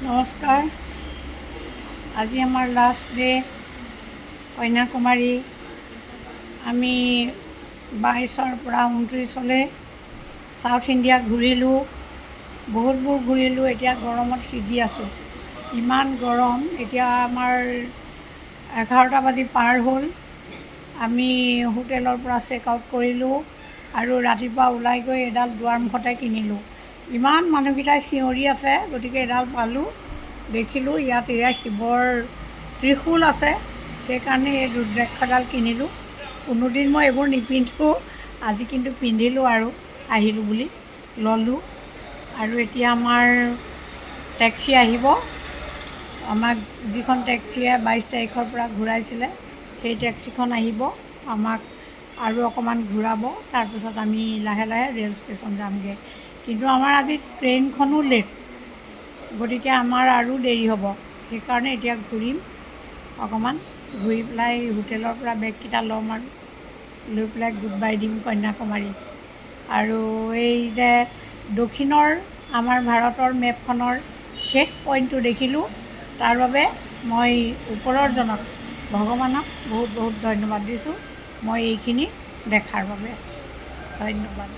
নমস্কাৰ। আজি আমাৰ লাষ্ট ডে কন্যাকুমাৰী। আমি 22-ৰ পৰা 29-লৈ ছাউথ ইণ্ডিয়া ঘূৰিলোঁ, বহুতবোৰ ঘূৰিলোঁ। এতিয়া গৰমত সিজি আছোঁ, ইমান গৰম। এতিয়া আমাৰ 11টা বাজি পাৰ হ'ল। আমি হোটেলৰ পৰা চেক আউট কৰিলোঁ আৰু ৰাতিপুৱা ওলাই গৈ এডাল দুৱাৰমুখতে কিনিলোঁ। ইমান মানুহকেইটাই চিঞৰি আছে, গতিকে এডাল পালোঁ, দেখিলোঁ। ইয়াত এয়া শিৱৰ ত্ৰিশূল আছে, সেইকাৰণে এই ৰুদ্ৰাক্ষডাল কিনিলোঁ। কোনোদিন মই এইবোৰ নিপিন্ধোঁ, আজি কিন্তু পিন্ধিলোঁ আৰু আহিলোঁ বুলি ল'লোঁ। আৰু এতিয়া আমাৰ টেক্সি আহিব। আমাক যিখন টেক্সিয়ে 22 তাৰিখৰ পৰা ঘূৰাইছিলে, সেই টেক্সিখন আহিব, আমাক আৰু অকণমান ঘূৰাব। তাৰপিছত আমি লাহে লাহে ৰে'ল ষ্টেচন যামগৈ। কিন্তু আমাৰ আজি ট্ৰেইনখনো লেট, গতিকে আমাৰ আৰু দেৰি হ'ব। সেইকাৰণে এতিয়া ঘূৰিম অকণমান, ঘূৰি পেলাই হোটেলৰ পৰা বেগকেইটা ল'ম আৰু লৈ পেলাই গুড বাই দিম কন্যাকুমাৰী। আৰু এই যে দক্ষিণৰ আমাৰ ভাৰতৰ মেপখনৰ শেষ পইণ্টটো দেখিলোঁ, তাৰ বাবে মই ওপৰৰজনক, ভগৱানক বহুত বহুত ধন্যবাদ দিছোঁ, মই এইখিনি দেখাৰ বাবে। ধন্যবাদ।